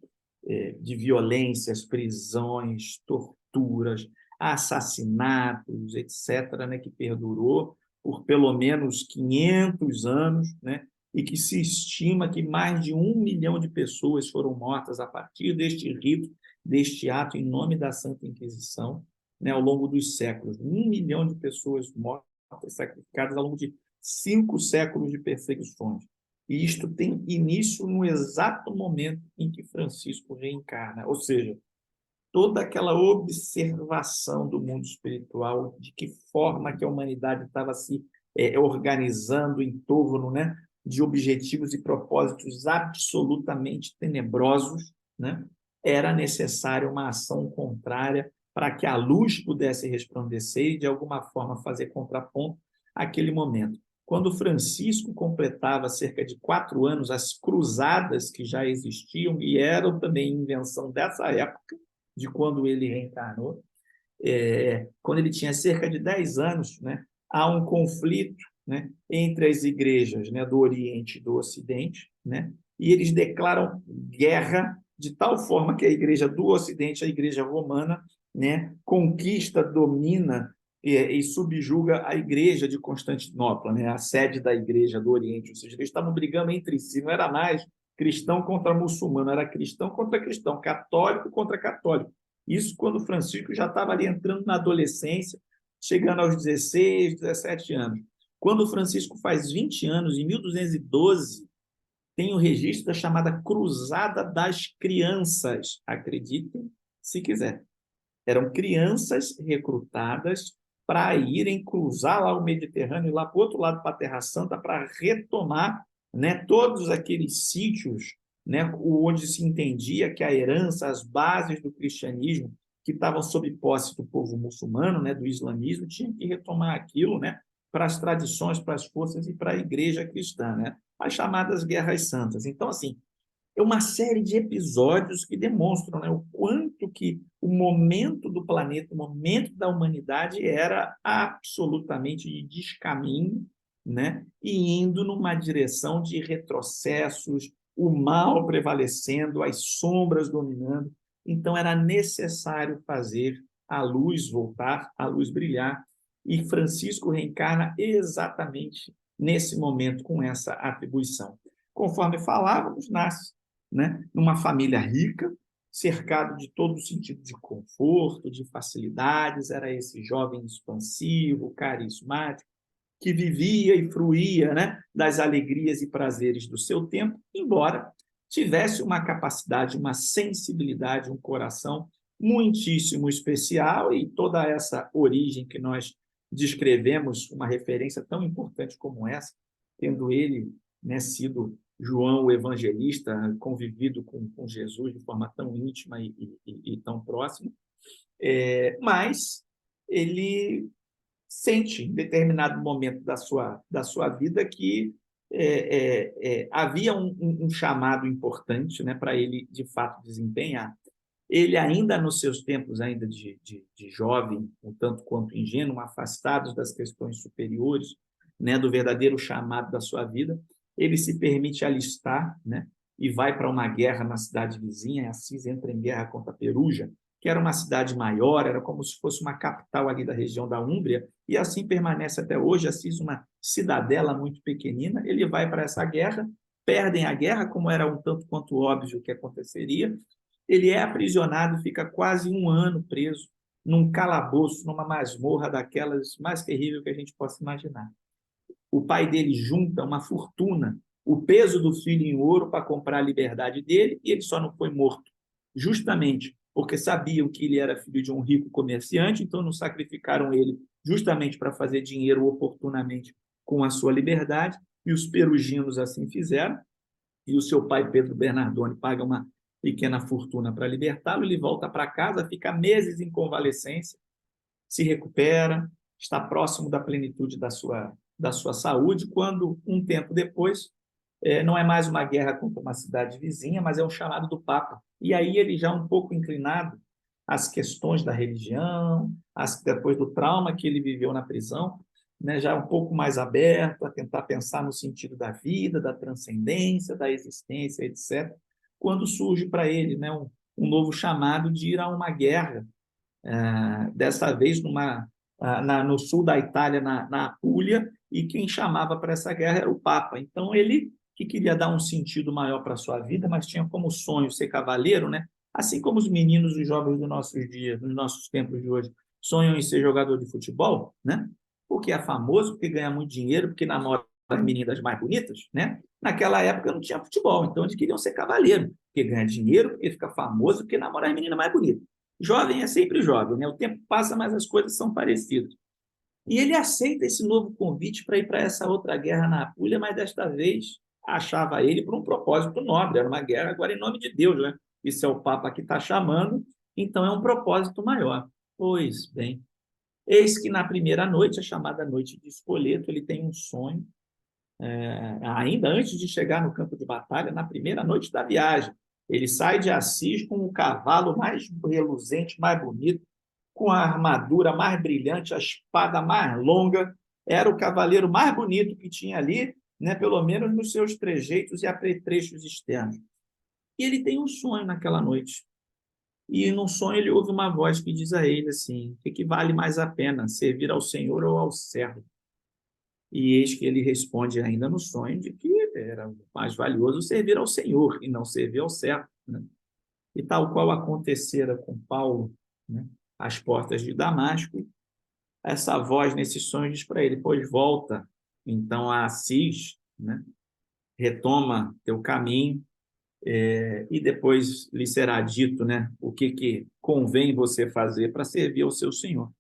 de violências, prisões, torturas, assassinatos, etc., né, que perdurou por pelo menos 500 anos, né, e que se estima que mais de 1 milhão de pessoas foram mortas a partir deste rito, deste ato em nome da Santa Inquisição, né, ao longo dos séculos. 1 milhão de pessoas mortas, sacrificadas ao longo de 5 séculos de perseguições. E isto tem início no exato momento em que Francisco reencarna, ou seja, toda aquela observação do mundo espiritual, de que forma que a humanidade estava se organizando em torno, né, de objetivos e propósitos absolutamente tenebrosos, né, era necessária uma ação contrária para que a luz pudesse resplandecer e, de alguma forma, fazer contraponto àquele momento. Quando Francisco completava cerca de 4 anos, as cruzadas que já existiam e eram também invenção dessa época, de quando ele reencarnou, quando ele tinha cerca de 10 anos, né, há um conflito, né, entre as igrejas, né, do Oriente e do Ocidente, né, e eles declaram guerra de tal forma que a igreja do Ocidente, a igreja romana, né, conquista, domina e subjuga a igreja de Constantinopla, né, a sede da igreja do Oriente. Ou seja, eles estavam brigando entre si, não era mais cristão contra muçulmano, era cristão contra cristão, católico contra católico. Isso quando Francisco já estava ali entrando na adolescência, chegando aos 16, 17 anos. Quando Francisco faz 20 anos, em 1212, tem o registro da chamada Cruzada das Crianças. Acreditem, se quiser. Eram crianças recrutadas para irem cruzar lá o Mediterrâneo, lá para o outro lado, para a Terra Santa, para retomar, né, todos aqueles sítios, né, onde se entendia que a herança, as bases do cristianismo, que estavam sob posse do povo muçulmano, né, do islamismo, tinham que retomar aquilo, né, para as tradições, para as forças e para a igreja cristã, né, as chamadas Guerras Santas. Então, assim, é uma série de episódios que demonstram, né, o quanto que o momento do planeta, o momento da humanidade era absolutamente de descaminho, né, e indo numa direção de retrocessos, o mal prevalecendo, as sombras dominando. Então, era necessário fazer a luz voltar, a luz brilhar, e Francisco reencarna exatamente nesse momento com essa atribuição. Conforme falávamos, nasce, né, numa família rica, cercado de todo sentido de conforto, de facilidades, era esse jovem expansivo, carismático, que vivia e fruía, né, das alegrias e prazeres do seu tempo, embora tivesse uma capacidade, uma sensibilidade, um coração muitíssimo especial, e toda essa origem que nós descrevemos, uma referência tão importante como essa, tendo ele, né, sido João o Evangelista, convivido com Jesus de forma tão íntima e tão próxima, mas ele sente em determinado momento da sua vida que havia um chamado importante, né, para ele de fato desempenhar. Ele ainda nos seus tempos ainda de jovem, um tanto quanto ingênuo, afastados das questões superiores, né, do verdadeiro chamado da sua vida, ele se permite alistar, né, e vai para uma guerra na cidade vizinha. Assis entra em guerra contra Perugia, que era uma cidade maior, era como se fosse uma capital ali da região da Úmbria, e assim permanece até hoje. Assis, uma cidadela muito pequenina, ele vai para essa guerra, perdem a guerra, como era um tanto quanto óbvio que aconteceria. Ele é aprisionado, fica quase um ano preso num calabouço, numa masmorra daquelas mais terrível que a gente possa imaginar. O pai dele junta uma fortuna, o peso do filho em ouro, para comprar a liberdade dele, e ele só não foi morto, justamente porque sabiam que ele era filho de um rico comerciante, então não sacrificaram ele justamente para fazer dinheiro oportunamente com a sua liberdade, e os peruginos assim fizeram, e o seu pai, Pedro Bernardone, paga uma pequena fortuna para libertá-lo. Ele volta para casa, fica meses em convalescência, se recupera, está próximo da plenitude da sua saúde, quando, um tempo depois, não é mais uma guerra contra uma cidade vizinha, mas é um chamado do Papa. E aí ele já um pouco inclinado às questões da religião, depois do trauma que ele viveu na prisão, né, já um pouco mais aberto a tentar pensar no sentido da vida, da transcendência, da existência, etc., quando surge para ele, né, um novo chamado de ir a uma guerra, dessa vez no sul da Itália, na Apulia, e quem chamava para essa guerra era o Papa. Então, ele, que queria dar um sentido maior para a sua vida, mas tinha como sonho ser cavaleiro, né? Assim como os meninos e jovens dos nossos dias, nos nossos tempos de hoje, sonham em ser jogador de futebol, né? Porque é famoso, porque ganha muito dinheiro, porque namora as meninas mais bonitas, né? Naquela época não tinha futebol, então eles queriam ser cavaleiro, porque ganha dinheiro, porque fica famoso, porque namora as meninas mais bonitas. Jovem é sempre jovem, né? O tempo passa, mas as coisas são parecidas. E ele aceita esse novo convite para ir para essa outra guerra na Apulia, mas desta vez achava ele por um propósito nobre. Era uma guerra agora em nome de Deus, né? Isso é o Papa que está chamando, então é um propósito maior. Pois bem, eis que na primeira noite, a chamada noite de Spoleto, ele tem um sonho, ainda antes de chegar no campo de batalha, na primeira noite da viagem. Ele sai de Assis com o cavalo mais reluzente, mais bonito, com a armadura mais brilhante, a espada mais longa. Era o cavaleiro mais bonito que tinha ali, né, pelo menos nos seus trejeitos e apetrechos externos. E ele tem um sonho naquela noite. E no sonho ele ouve uma voz que diz a ele assim: o que vale mais a pena, servir ao Senhor ou ao servo? E eis que ele responde ainda no sonho de que era mais valioso servir ao Senhor e não servir ao servo, né? E tal qual acontecera com Paulo, né, às portas de Damasco, essa voz nesse sonho diz para ele: pois volta então a Assis, né, retoma teu caminho, e depois lhe será dito, né, o que convém você fazer para servir ao seu Senhor.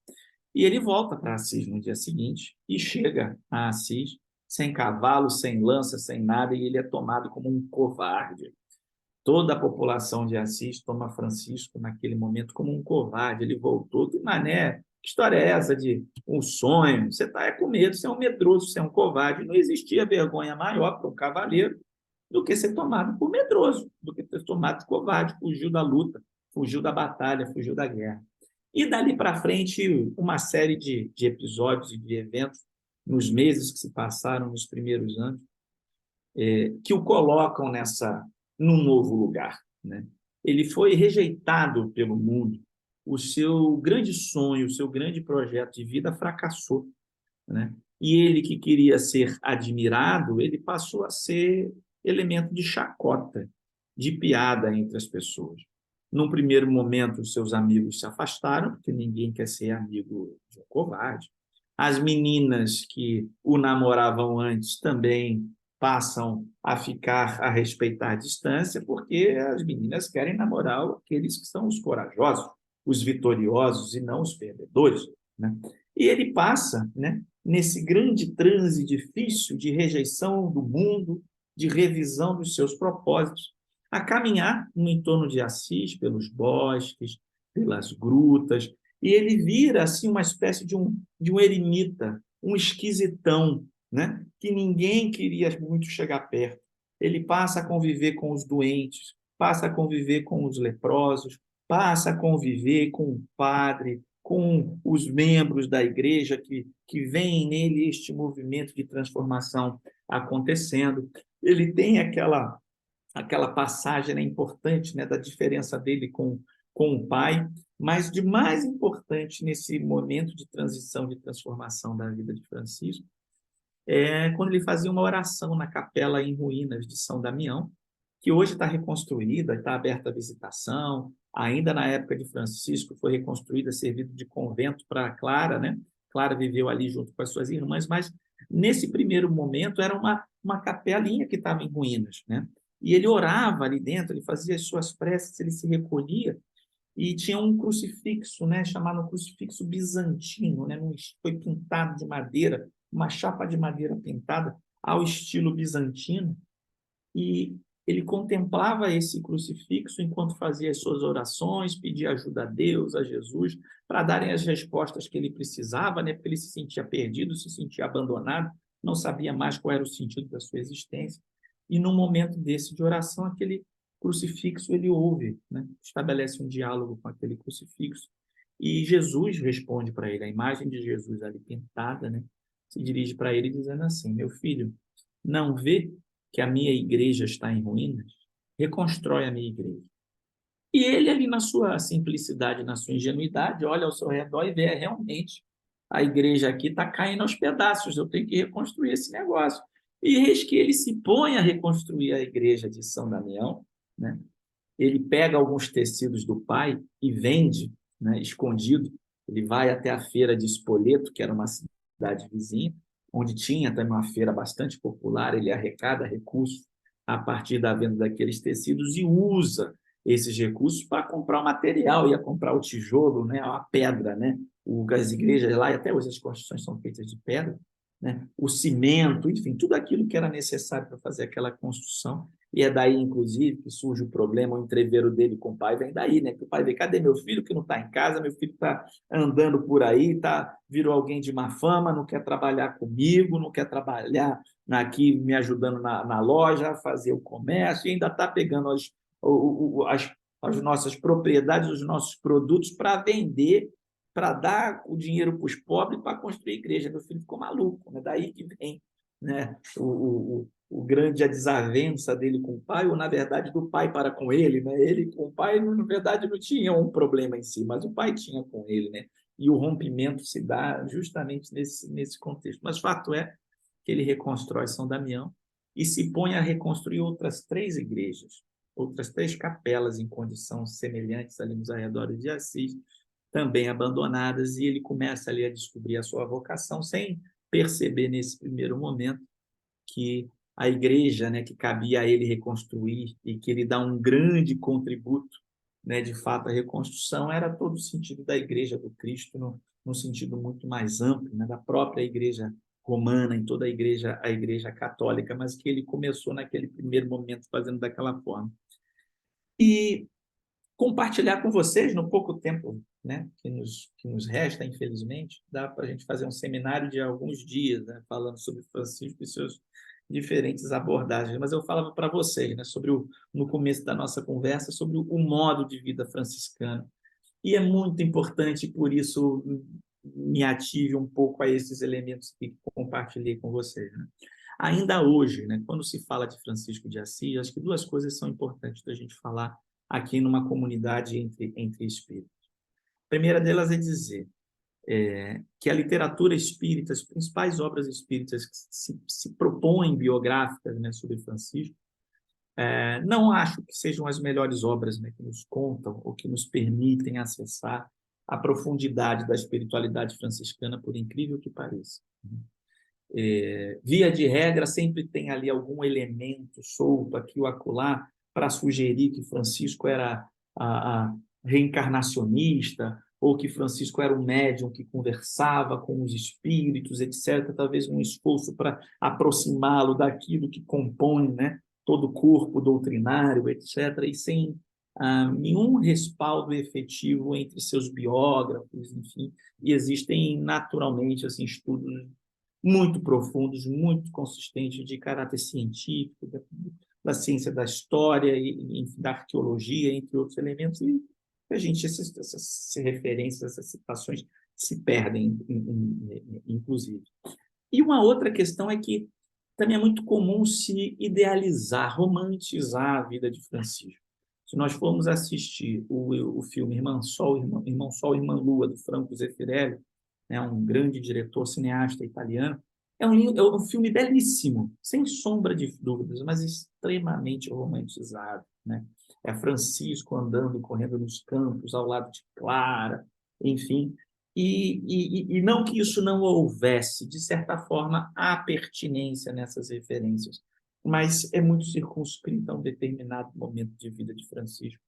E ele volta para Assis no dia seguinte e chega a Assis sem cavalo, sem lança, sem nada, e ele é tomado como um covarde. Toda a população de Assis toma Francisco naquele momento como um covarde. Ele voltou. Que mané, que história é essa de um sonho? Você está com medo, você é um medroso, você é um covarde. Não existia vergonha maior para um cavaleiro do que ser tomado por medroso, do que ser tomado por covarde. Fugiu da luta, fugiu da batalha, fugiu da guerra. E dali para frente, uma série de episódios e de eventos nos meses que se passaram, nos primeiros anos, que o colocam num novo lugar, né? Ele foi rejeitado pelo mundo. O seu grande sonho, o seu grande projeto de vida fracassou, né? E ele, que queria ser admirado, ele passou a ser elemento de chacota, de piada entre as pessoas. Num primeiro momento, os seus amigos se afastaram, porque ninguém quer ser amigo de um covarde. As meninas que o namoravam antes também passam a ficar a respeitar a distância, porque as meninas querem namorar aqueles que são os corajosos, os vitoriosos e não os perdedores, né? E ele passa, né, nesse grande transe difícil de rejeição do mundo, de revisão dos seus propósitos, a caminhar no entorno de Assis, pelos bosques, pelas grutas, e ele vira assim uma espécie de um eremita, um esquisitão, né, que ninguém queria muito chegar perto. Ele passa a conviver com os doentes, passa a conviver com os leprosos, passa a conviver com o padre, com os membros da igreja que veem nele este movimento de transformação acontecendo. Ele tem aquela passagem, né, importante, né, da diferença dele com o pai, mas de mais importante nesse momento de transição, de transformação da vida de Francisco, é quando ele fazia uma oração na capela em ruínas de São Damião, que hoje está reconstruída, está aberta à visitação. Ainda na época de Francisco foi reconstruída, servido de convento para Clara, né? Clara viveu ali junto com as suas irmãs, mas nesse primeiro momento era uma capelinha que estava em ruínas, né? E ele orava ali dentro, ele fazia as suas preces, ele se recolhia e tinha um crucifixo, né, chamado crucifixo bizantino, né, foi pintado de madeira, uma chapa de madeira pintada ao estilo bizantino, e ele contemplava esse crucifixo enquanto fazia as suas orações, pedia ajuda a Deus, a Jesus, para darem as respostas que ele precisava, né, porque ele se sentia perdido, se sentia abandonado, não sabia mais qual era o sentido da sua existência. E num momento desse de oração, aquele crucifixo ele ouve, né, estabelece um diálogo com aquele crucifixo, e Jesus responde para ele, a imagem de Jesus ali pintada, né, se dirige para ele dizendo assim: meu filho, não vê que a minha igreja está em ruínas? Reconstrói a minha igreja. E ele ali na sua simplicidade, na sua ingenuidade, olha ao seu redor e vê, realmente, a igreja aqui está caindo aos pedaços, eu tenho que reconstruir esse negócio. E eis que ele se põe a reconstruir a igreja de São Damião, né? Ele pega alguns tecidos do pai e vende, né, escondido. Ele vai até a feira de Spoleto, que era uma cidade vizinha, onde tinha também uma feira bastante popular. Ele arrecada recursos a partir da venda daqueles tecidos e usa esses recursos para comprar o material, ia comprar o tijolo, né, a pedra, né? As igrejas lá, e até hoje as construções são feitas de pedra, né? O cimento, enfim, tudo aquilo que era necessário para fazer aquela construção. E é daí, inclusive, que surge o problema, o entreveiro dele com o pai vem daí, né? Que o pai vê, cadê meu filho que não está em casa? Meu filho está andando por aí, virou alguém de má fama, não quer trabalhar comigo, não quer trabalhar aqui me ajudando na loja, fazer o comércio, e ainda está pegando as nossas propriedades, os nossos produtos para vender, para dar o dinheiro para os pobres para construir igreja. Meu filho ficou maluco, né? Daí que vem, né, o grande desavença dele com o pai, ou na verdade do pai para com ele, né? Ele com o pai, na verdade, não tinha um problema em si, mas o pai tinha com ele, né? E o rompimento se dá justamente nesse contexto. Mas o fato é que ele reconstrói São Damião e se põe a reconstruir outras 3 igrejas, outras 3 capelas em condições semelhantes ali nos arredores de Assis, também abandonadas, e ele começa ali a descobrir a sua vocação, sem perceber nesse primeiro momento que a igreja, né, que cabia a ele reconstruir e que ele dá um grande contributo, né, de fato, à reconstrução, era todo o sentido da igreja do Cristo, no sentido muito mais amplo, né, da própria igreja romana, em toda a igreja católica, mas que ele começou naquele primeiro momento fazendo daquela forma. E compartilhar com vocês, no pouco tempo, né, que nos resta, infelizmente, dá para a gente fazer um seminário de alguns dias, né, falando sobre Francisco e seus diferentes abordagens. Mas eu falava para vocês, né, no começo da nossa conversa, sobre o modo de vida franciscano. E é muito importante, por isso me ative um pouco a esses elementos que compartilhei com vocês, né? Ainda hoje, né, quando se fala de Francisco de Assis, acho que 2 coisas são importantes da gente falar aqui numa comunidade entre espíritos. A primeira delas é dizer que a literatura espírita, as principais obras espíritas que se propõem biográficas, né, sobre Francisco, não acho que sejam as melhores obras, né, que nos contam ou que nos permitem acessar a profundidade da espiritualidade franciscana, por incrível que pareça. Via de regra, sempre tem ali algum elemento solto aqui ou acolá para sugerir que Francisco era a reencarnacionista, ou que Francisco era um médium que conversava com os espíritos, etc. Talvez um esforço para aproximá-lo daquilo que compõe, né, todo o corpo doutrinário, etc., e sem nenhum respaldo efetivo entre seus biógrafos, enfim. E existem, naturalmente, assim, estudos muito profundos, muito consistentes, de caráter científico, da ciência da história, e da arqueologia, entre outros elementos, e A gente, essas referências, essas citações se perdem, inclusive. E uma outra questão é que também é muito comum se idealizar, romantizar a vida de Francisco. Se nós formos assistir o filme Irmão Sol, Irmã Lua, do Franco Zeffirelli, né, um grande diretor, cineasta italiano, é um filme belíssimo, sem sombra de dúvidas, mas extremamente romantizado, né? É Francisco andando, correndo nos campos, ao lado de Clara, enfim. E não que isso não houvesse, de certa forma, há pertinência nessas referências, mas é muito circunscrita a um determinado momento de vida de Francisco.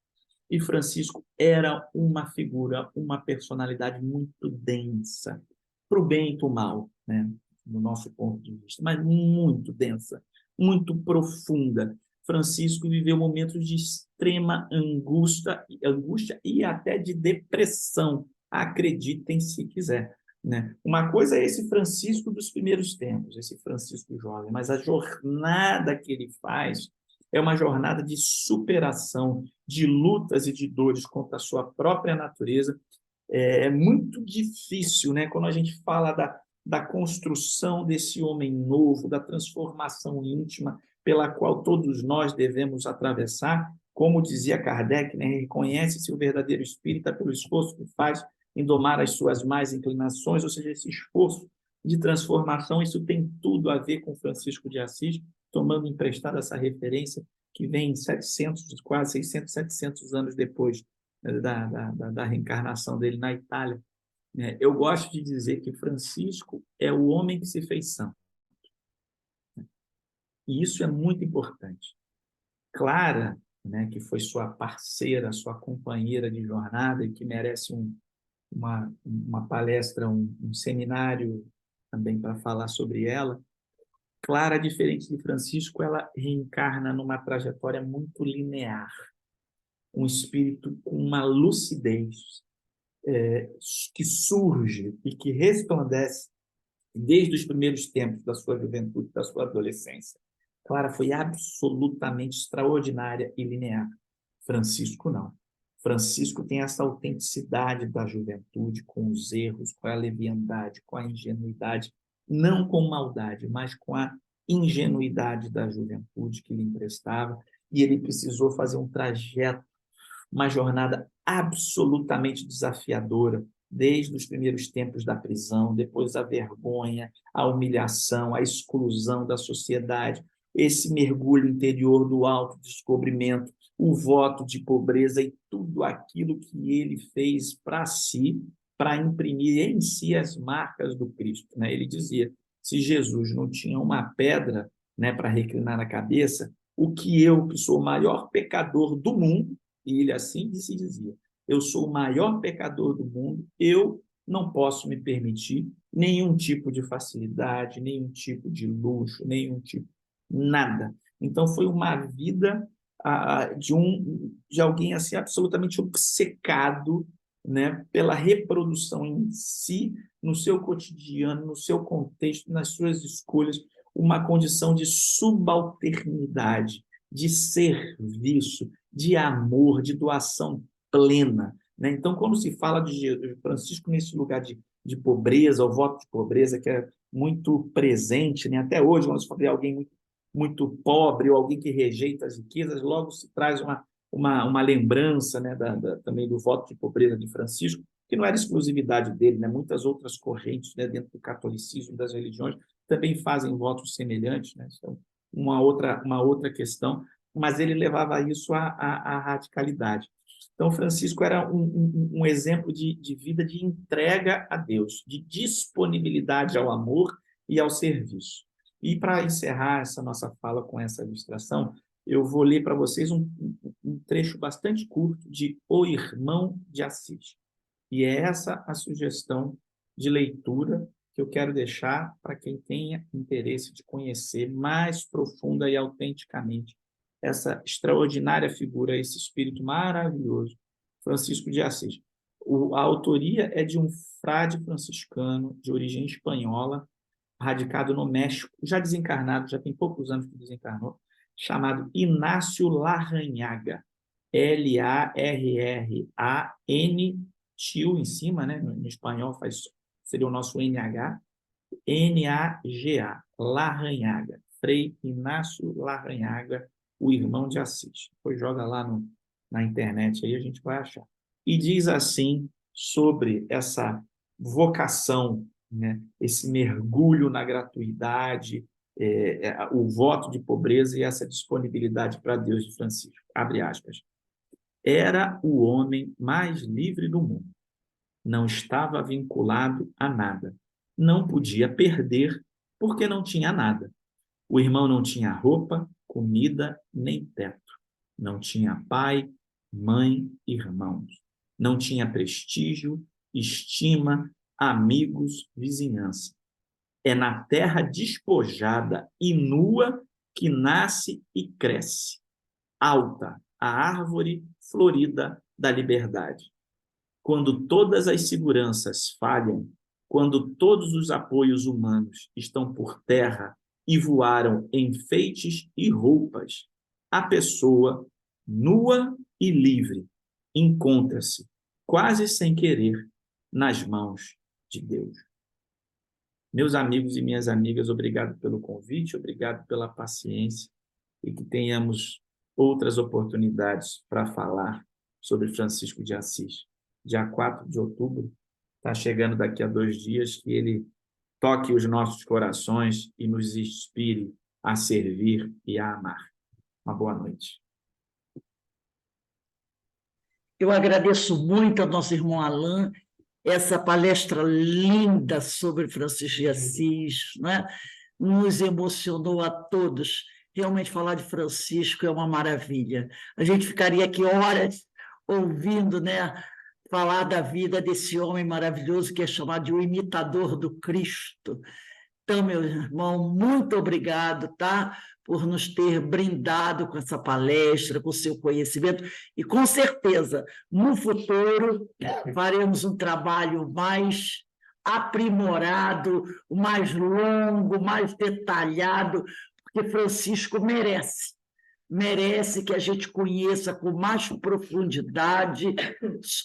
E Francisco era uma figura, uma personalidade muito densa, para o bem e para o mal, né? No nosso ponto de vista, mas muito densa, muito profunda. Francisco viveu momentos de extrema angústia e até de depressão, acreditem se quiser, né? Uma coisa é esse Francisco dos primeiros tempos, esse Francisco jovem, mas a jornada que ele faz é uma jornada de superação, de lutas e de dores contra a sua própria natureza. É muito difícil, né? Quando a gente fala da construção desse homem novo, da transformação íntima pela qual todos nós devemos atravessar, como dizia Kardec, né? Reconhece-se o verdadeiro espírita pelo esforço que faz em domar as suas más inclinações, ou seja, esse esforço de transformação, isso tem tudo a ver com Francisco de Assis, tomando emprestada essa referência que vem 700, quase 600, 700 anos depois, né, da reencarnação dele na Itália. Eu gosto de dizer que Francisco é o homem que se fez santo. E isso é muito importante. Clara, né, que foi sua parceira, sua companheira de jornada e que merece uma palestra, um seminário também para falar sobre ela. Clara, diferente de Francisco, ela reencarna numa trajetória muito linear, um espírito com uma lucidez que surge e que resplandece desde os primeiros tempos da sua juventude, da sua adolescência. Clara foi absolutamente extraordinária e linear. Francisco não. Francisco tem essa autenticidade da juventude, com os erros, com a leviandade, com a ingenuidade, não com maldade, mas com a ingenuidade da juventude que lhe emprestava, e ele precisou fazer um trajeto, uma jornada absolutamente desafiadora, desde os primeiros tempos da prisão, depois a vergonha, a humilhação, a exclusão da sociedade, esse mergulho interior do autodescobrimento, o voto de pobreza e tudo aquilo que ele fez para si, para imprimir em si as marcas do Cristo, né? Ele dizia, se Jesus não tinha uma pedra, né, para reclinar na cabeça, o que eu, que sou o maior pecador do mundo, e ele assim se dizia, eu sou o maior pecador do mundo, eu não posso me permitir nenhum tipo de facilidade, nenhum tipo de luxo, nenhum tipo, nada. Então foi uma vida de alguém assim absolutamente obcecado, né, pela reprodução em si, no seu cotidiano, no seu contexto, nas suas escolhas, uma condição de subalternidade, de serviço, de amor, de doação plena, né? Então, quando se fala de Francisco nesse lugar de pobreza, o voto de pobreza, que é muito presente, né? Até hoje, quando se fala de alguém muito pobre ou alguém que rejeita as riquezas, logo se traz uma lembrança, né, também do voto de pobreza de Francisco, que não era exclusividade dele, né? Muitas outras correntes, né, dentro do catolicismo, das religiões, também fazem votos semelhantes, né? Então, uma outra questão, mas ele levava isso à radicalidade. Então, Francisco era um exemplo de vida de entrega a Deus, de disponibilidade ao amor e ao serviço. E para encerrar essa nossa fala com essa ilustração, eu vou ler para vocês um trecho bastante curto de O Irmão de Assis. E é essa a sugestão de leitura que eu quero deixar para quem tenha interesse de conhecer mais profunda e autenticamente essa extraordinária figura, esse espírito maravilhoso, Francisco de Assis. A autoria é de um frade franciscano de origem espanhola, radicado no México, já desencarnado, já tem poucos anos que desencarnou, chamado Inácio Larrañaga. Larran, tio em cima, né? No espanhol seria o nosso NH, Naga, Larranhaga, Frei Inácio Larranhaga, o irmão de Assis. Depois joga lá na internet, aí a gente vai achar. E diz assim sobre essa vocação, né? Esse mergulho na gratuidade, o voto de pobreza e essa disponibilidade para Deus de Francisco. Abre aspas. Era o homem mais livre do mundo. Não estava vinculado a nada. Não podia perder porque não tinha nada. O irmão não tinha roupa, comida, nem teto. Não tinha pai, mãe, irmãos. Não tinha prestígio, estima, amigos, vizinhança. É na terra despojada e nua que nasce e cresce. Alta, a árvore florida da liberdade. Quando todas as seguranças falham, quando todos os apoios humanos estão por terra e voaram enfeites e roupas, a pessoa, nua e livre, encontra-se, quase sem querer, nas mãos de Deus. Meus amigos e minhas amigas, obrigado pelo convite, obrigado pela paciência e que tenhamos outras oportunidades para falar sobre Francisco de Assis. Dia 4 de outubro, está chegando daqui a 2 dias, que ele toque os nossos corações e nos inspire a servir e a amar. Uma boa noite. Eu agradeço muito ao nosso irmão Alain, essa palestra linda sobre Francisco de Assis, né? Nos emocionou a todos. Realmente falar de Francisco é uma maravilha. A gente ficaria aqui horas ouvindo, né, falar da vida desse homem maravilhoso que é chamado de o imitador do Cristo. Então, meu irmão, muito obrigado, tá? Por nos ter brindado com essa palestra, com o seu conhecimento, e com certeza, no futuro, faremos um trabalho mais aprimorado, mais longo, mais detalhado, porque Francisco merece que a gente conheça com mais profundidade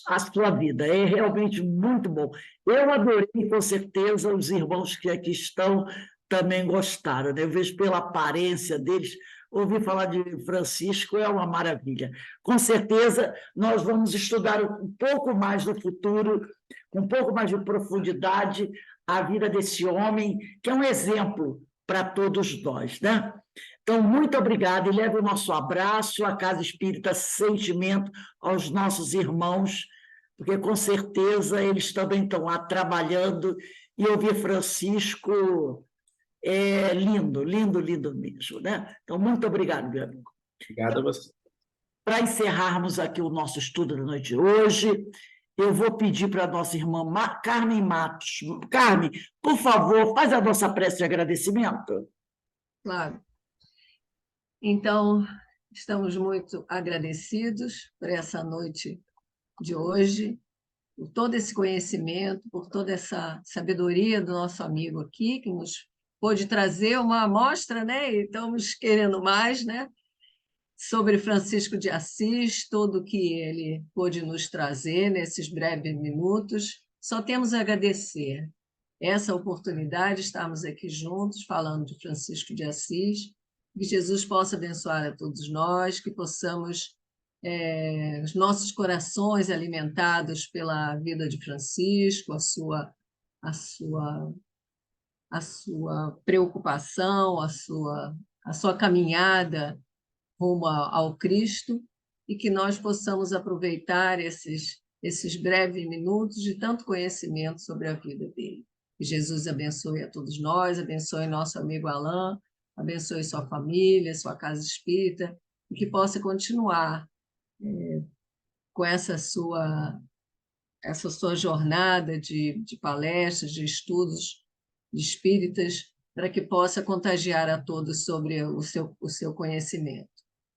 a sua vida. É realmente muito bom. Eu adorei, com certeza, os irmãos que aqui estão também gostaram, né? Eu vejo pela aparência deles, ouvir falar de Francisco é uma maravilha. Com certeza, nós vamos estudar um pouco mais no futuro, com um pouco mais de profundidade, a vida desse homem, que é um exemplo para todos nós, né? Então, muito obrigada e leve o nosso abraço à Casa Espírita Sentimento, aos nossos irmãos, porque com certeza eles também estão lá trabalhando, e ouvir Francisco é lindo, lindo, lindo mesmo, né? Então, muito obrigado, meu amigo. Obrigado a você. Para encerrarmos aqui o nosso estudo da noite de hoje, eu vou pedir para a nossa irmã Carmen Matos. Carmen, por favor, faz a nossa prece de agradecimento. Claro. Então, estamos muito agradecidos por essa noite de hoje, por todo esse conhecimento, por toda essa sabedoria do nosso amigo aqui, que nos pôde trazer uma amostra, né? E estamos querendo mais, né? Sobre Francisco de Assis, tudo que ele pôde nos trazer nesses breves minutos. Só temos a agradecer essa oportunidade de estarmos aqui juntos, falando de Francisco de Assis. Que Jesus possa abençoar a todos nós, que possamos, os nossos corações alimentados pela vida de Francisco, a sua preocupação, a sua caminhada rumo ao Cristo, e que nós possamos aproveitar esses breves minutos de tanto conhecimento sobre a vida dele. Que Jesus abençoe a todos nós, abençoe nosso amigo Alain, abençoe sua família, sua casa espírita, e que possa continuar com essa sua jornada de palestras, de estudos de espíritas, para que possa contagiar a todos sobre o seu conhecimento.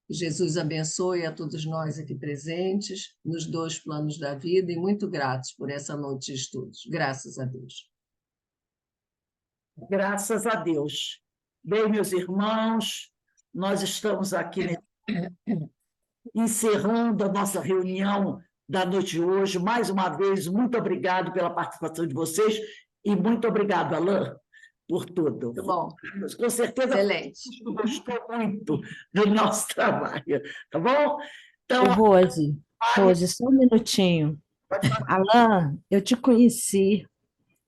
Que Jesus abençoe a todos nós aqui presentes, nos 2 planos da vida, e muito gratos por essa noite de estudos. Graças a Deus. Graças a Deus. Bem, meus irmãos, nós estamos aqui encerrando a nossa reunião da noite de hoje. Mais uma vez, muito obrigado pela participação de vocês e muito obrigado, Alain, por tudo. Muito bom, Com certeza, excelente. gostou muito do nosso trabalho, tá bom? Então, Ô, Rose, só um minutinho. Alain, eu te conheci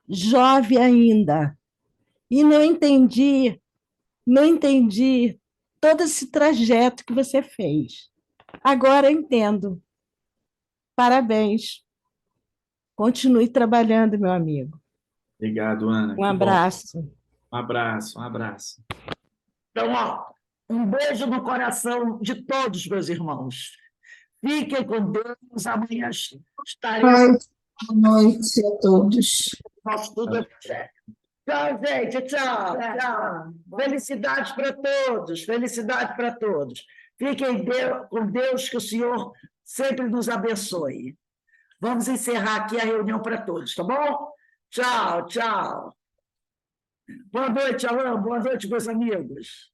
jovem ainda e não entendi todo esse trajeto que você fez. Agora eu entendo. Parabéns. Continue trabalhando, meu amigo. Obrigado, Ana. Um Que bom. abraço. Um abraço, um abraço. então, ó, um beijo no coração de todos, meus irmãos. Fiquem com Deus. Amanhã estaremos Boa noite a todos. no nosso estudo evangélico. Tchau, gente. Tchau. Tchau. Felicidades para todos. Felicidade para todos. Fiquem com Deus, que o Senhor sempre nos abençoe. Vamos encerrar aqui a reunião para todos, tá bom? Tchau, tchau. Boa noite, Alain. Boa noite, meus amigos.